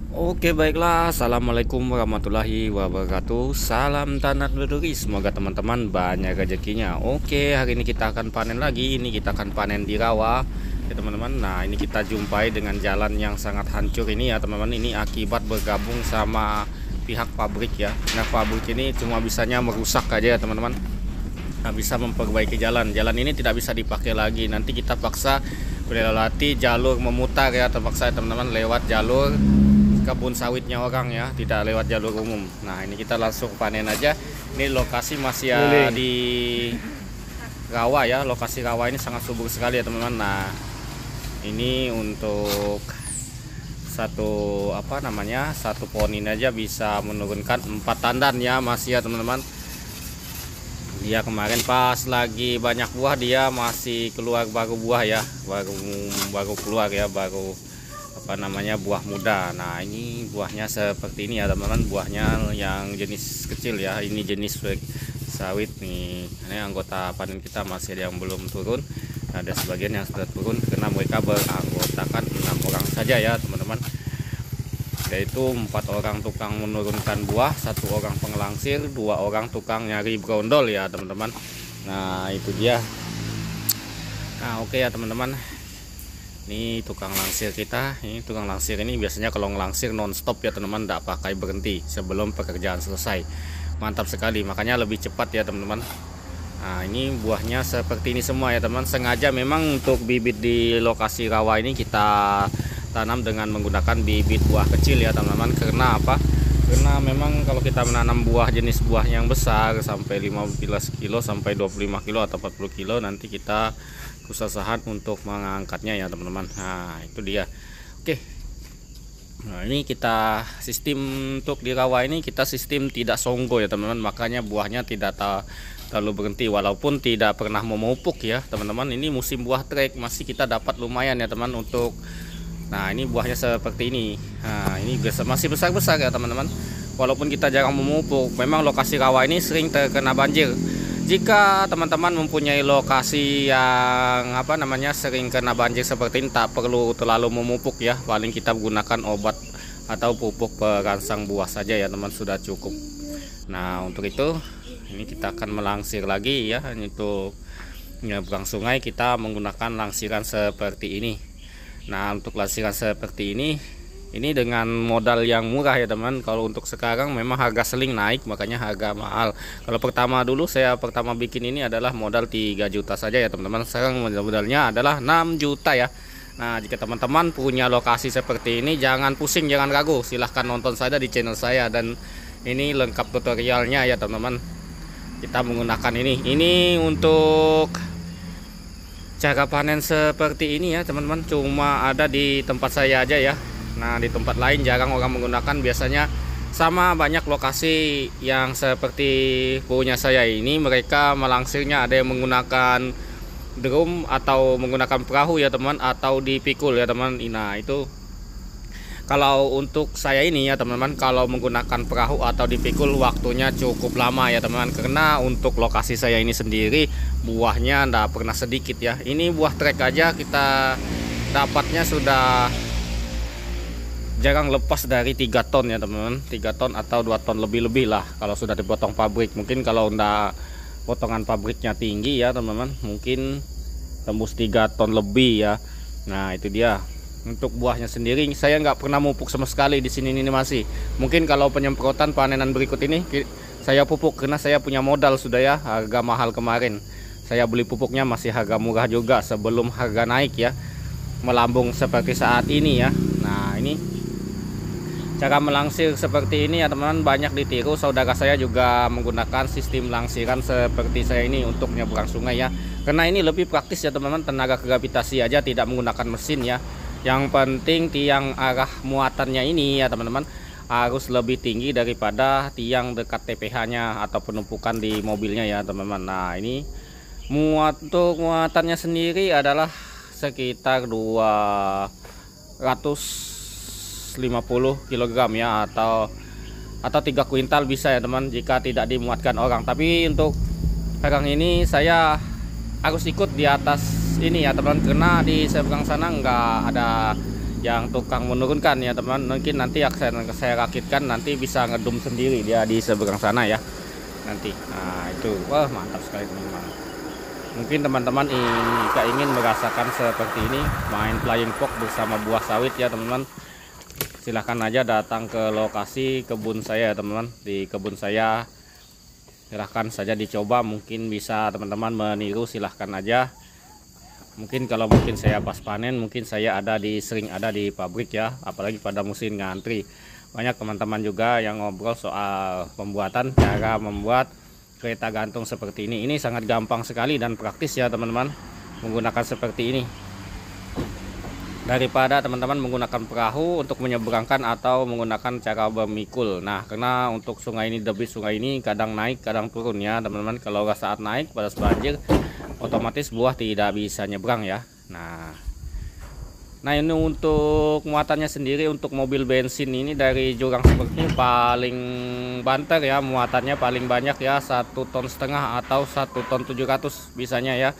Oke baiklah, assalamualaikum warahmatullahi wabarakatuh. Salam tanah berduri, semoga teman-teman banyak rezekinya. Oke, hari ini kita akan panen lagi. Ini kita akan panen di rawa ya teman-teman. Nah, ini kita jumpai dengan jalan yang sangat hancur ini ya teman-teman. Ini akibat bergabung sama pihak pabrik ya. Nah, pabrik ini cuma bisanya merusak aja ya teman-teman, nggak bisa memperbaiki jalan. Jalan ini tidak bisa dipakai lagi. Nanti kita paksa melewati jalur memutar ya, terpaksa teman-teman lewat jalur kebun sawitnya orang ya, tidak lewat jalur umum. Nah, ini kita langsung panen aja. Ini lokasi masih ya di rawa ya. Lokasi rawa ini sangat subur sekali ya teman-teman. Nah, ini untuk satu pohon ini aja bisa menurunkan 4 tandan ya, masih ya teman-teman. Dia kemarin pas lagi banyak buah dia masih keluar baru buah ya, baru keluar ya, baru buah muda. Nah, ini buahnya seperti ini ya teman-teman, buahnya yang jenis kecil ya. Ini jenis sawit nih. Ini anggota panen kita masih ada yang belum turun, ada sebagian yang sudah turun karena mereka beranggotakan 6 orang saja ya teman-teman, yaitu 4 orang tukang menurunkan buah, 1 orang pengelangsir, 2 orang tukang nyari brondol ya teman-teman. Nah, itu dia. Nah, oke ya teman-teman, ini tukang langsir kita. Ini tukang langsir ini biasanya kalau ngelangsir nonstop ya teman-teman, tidak pakai berhenti sebelum pekerjaan selesai. Mantap sekali, makanya lebih cepat ya teman-teman. Nah, ini buahnya seperti ini semua ya teman. Sengaja memang untuk bibit di lokasi rawa ini kita tanam dengan menggunakan bibit buah kecil ya teman-teman. Karena apa? Karena memang kalau kita menanam buah jenis buah yang besar sampai 15 kilo sampai 25 kilo atau 40 kilo, nanti kita kesusahan untuk mengangkatnya ya teman-teman. Nah, itu dia. Oke, nah ini kita sistem untuk di rawa ini kita sistem tidak songgo ya teman-teman, makanya buahnya tidak terlalu berhenti walaupun tidak pernah memupuk ya teman-teman. Ini musim buah trek masih kita dapat lumayan ya teman untuk. Nah, ini buahnya seperti ini. Nah, ini masih besar-besar ya teman-teman, walaupun kita jarang memupuk. Memang lokasi rawa ini sering terkena banjir. Jika teman-teman mempunyai lokasi yang sering kena banjir seperti ini, tak perlu terlalu memupuk ya. Paling kita gunakan obat atau pupuk perangsang buah saja ya teman, sudah cukup. Nah, untuk itu ini kita akan melangsir lagi ya. Untuk nyebrang sungai kita menggunakan langsiran seperti ini. Nah, untuk langsiran seperti ini dengan modal yang murah ya teman. Kalau untuk sekarang memang harga seling naik, makanya harga mahal. Kalau saya pertama bikin ini adalah modal 3 juta saja ya teman-teman. Sekarang modalnya adalah 6 juta ya. Nah, jika teman-teman punya lokasi seperti ini, jangan pusing, jangan ragu, silahkan nonton saja di channel saya, dan ini lengkap tutorialnya ya teman-teman. Kita menggunakan ini untuk cara panen seperti ini ya teman-teman, cuma ada di tempat saya aja ya. Nah, di tempat lain jarang orang menggunakan. Biasanya sama banyak lokasi yang seperti punya saya ini, mereka melangsirnya ada yang menggunakan drum atau menggunakan perahu ya teman, atau dipikul ya teman. Nah, itu kalau untuk saya ini ya teman-teman, kalau menggunakan perahu atau dipikul waktunya cukup lama ya teman-teman, karena untuk lokasi saya ini sendiri buahnya ndak pernah sedikit ya. Ini buah trek aja kita dapatnya sudah jarang lepas dari 3 ton ya teman-teman, 3 ton atau 2 ton lebih lah kalau sudah dipotong pabrik. Mungkin kalau ndak potongan pabriknya tinggi ya teman-teman, mungkin tembus 3 ton lebih ya. Nah, itu dia. Untuk buahnya sendiri saya nggak pernah pupuk sama sekali di sini ini masih. Mungkin kalau penyemprotan panenan berikut ini saya pupuk, karena saya punya modal sudah ya. Harga mahal kemarin saya beli pupuknya masih harga murah juga sebelum harga naik ya, melambung seperti saat ini ya. Nah, ini cara melangsir seperti ini ya teman-teman, banyak ditiru. Saudara saya juga menggunakan sistem langsiran seperti saya ini untuk nyebrang sungai ya, karena ini lebih praktis ya teman-teman. Tenaga gravitasi aja, tidak menggunakan mesin ya. Yang penting tiang arah muatannya ini ya teman-teman harus lebih tinggi daripada tiang dekat TPH nya atau penumpukan di mobilnya ya teman-teman. Nah, ini untuk muatannya sendiri adalah sekitar 250 kg ya, atau 3 kuintal bisa ya teman, jika tidak dimuatkan orang. Tapi untuk sekarang ini saya harus ikut di atas ini ya teman, karena di seberang sana nggak ada yang tukang menurunkan ya teman. Mungkin nanti akan saya rakitkan, nanti bisa ngedum sendiri dia di seberang sana ya nanti. Nah itu, wah mantap sekali teman-teman. Mungkin teman-teman ingin merasakan seperti ini, main flying fox bersama buah sawit ya teman-teman, silahkan aja datang ke lokasi kebun saya teman-teman. Di kebun saya silahkan saja dicoba, mungkin bisa teman-teman meniru, silahkan aja. Mungkin kalau saya pas panen, mungkin saya sering ada di pabrik ya, apalagi pada musim ngantri. Banyak teman-teman juga yang ngobrol soal pembuatan, cara membuat kereta gantung seperti ini. Ini sangat gampang sekali dan praktis ya teman-teman, menggunakan seperti ini. Daripada teman-teman menggunakan perahu untuk menyeberangkan atau menggunakan cara bermikul. Nah, karena untuk sungai ini, debit sungai ini kadang naik kadang turun ya teman-teman. Kalau saat naik pada banjir, otomatis buah tidak bisa nyebrang ya. Nah ini untuk muatannya sendiri, untuk mobil bensin ini dari jurang seperti ini paling banter ya, muatannya paling banyak ya, 1,5 ton atau 1,7 ton bisanya ya.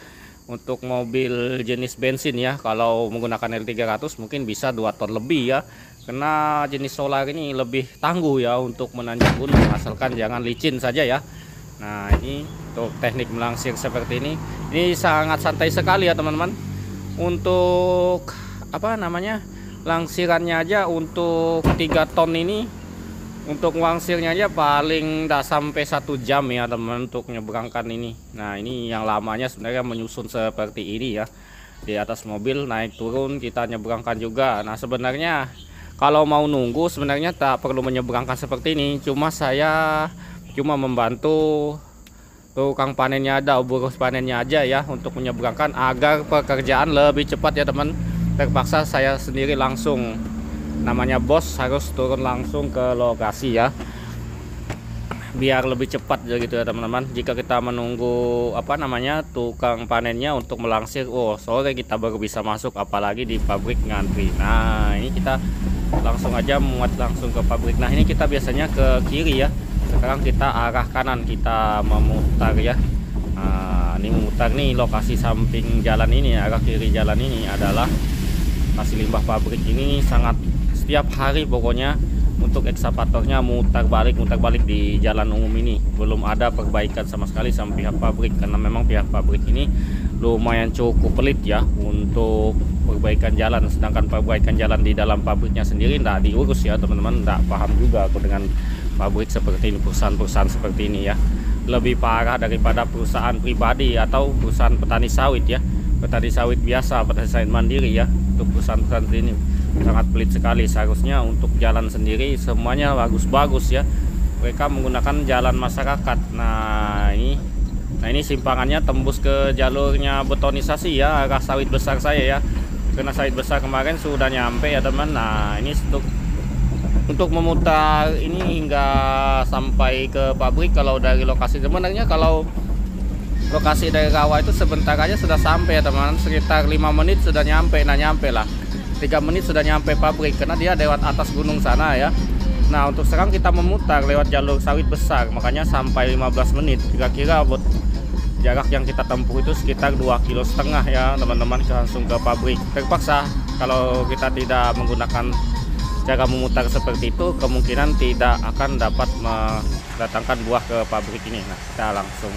Untuk mobil jenis bensin ya, kalau menggunakan L300 mungkin bisa 2 ton lebih ya, karena jenis solar ini lebih tangguh ya untuk menanjak gunung, asalkan jangan licin saja ya. Nah ini untuk teknik melangsir seperti ini sangat santai sekali ya teman-teman. Untuk langsirannya aja untuk 3 ton ini, untuk langsirnya aja paling tidak sampai 1 jam ya teman, untuk nyebrangkan ini. Nah ini yang lamanya sebenarnya menyusun seperti ini ya, di atas mobil naik turun kita nyebrangkan juga. Nah sebenarnya kalau mau nunggu sebenarnya tak perlu menyeberangkan seperti ini, saya cuma membantu tukang panennya, ada buruh panennya aja ya, untuk menyeberangkan agar pekerjaan lebih cepat ya teman. Terpaksa saya sendiri langsung, namanya bos harus turun langsung ke lokasi ya, biar lebih cepat gitu ya teman-teman. Jika kita menunggu tukang panennya untuk melangsir, sore kita baru bisa masuk, apalagi di pabrik ngantri. Nah ini kita langsung aja muat langsung ke pabrik. Nah ini kita biasanya ke kiri ya, sekarang kita arah kanan, kita memutar ya. Nah ini memutar nih, lokasi samping jalan ini, arah kiri jalan ini adalah kasih limbah pabrik. Ini sangat setiap hari pokoknya untuk ekskavatornya mutar balik di jalan umum ini. Belum ada perbaikan sama sekali sama pihak pabrik, karena memang pihak pabrik ini lumayan cukup pelit ya untuk perbaikan jalan. Sedangkan perbaikan jalan di dalam pabriknya sendiri tidak diurus ya teman-teman. Tidak paham juga aku dengan pabrik seperti ini, perusahaan-perusahaan seperti ini ya. Lebih parah daripada perusahaan pribadi atau perusahaan petani sawit ya, petani sawit biasa, petani sawit mandiri ya. Untuk perusahaan-perusahaan ini sangat pelit sekali. Seharusnya untuk jalan sendiri semuanya bagus-bagus ya, mereka menggunakan jalan masyarakat. Nah ini simpangannya tembus ke jalurnya betonisasi ya, arah sawit besar saya ya, karena sawit besar kemarin sudah nyampe ya teman. Nah ini untuk memutar ini hingga sampai ke pabrik. Kalau dari lokasi, sebenarnya kalau lokasi dari rawa itu sebentar aja sudah sampai ya teman, sekitar 5 menit sudah nyampe. Nah nyampe lah 3 menit sudah nyampe pabrik, karena dia lewat atas gunung sana ya. Nah untuk sekarang kita memutar lewat jalur sawit besar, makanya sampai 15 menit. Kira-kira buat jarak yang kita tempuh itu sekitar 2,5 km ya teman-teman, langsung ke pabrik. Terpaksa kalau kita tidak menggunakan cara memutar seperti itu, kemungkinan tidak akan dapat mendatangkan buah ke pabrik ini. Nah kita langsung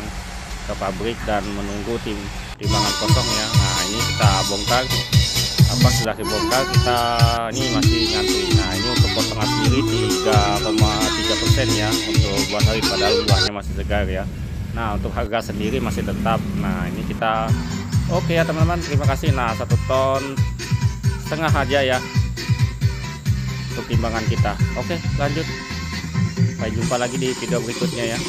ke pabrik dan menunggu timbangan kosong ya. Nah ini kita bongkar, sudah dibongkar, kita ini masih ngantri. Nah ini untuk potongan sendiri 3,3% ya untuk buah sawit, padahal buahnya masih segar ya. Nah untuk harga sendiri masih tetap. Nah ini kita oke ya teman-teman, terima kasih. Nah 1,5 ton aja ya untuk timbangan kita. Oke lanjut, sampai jumpa lagi di video berikutnya ya.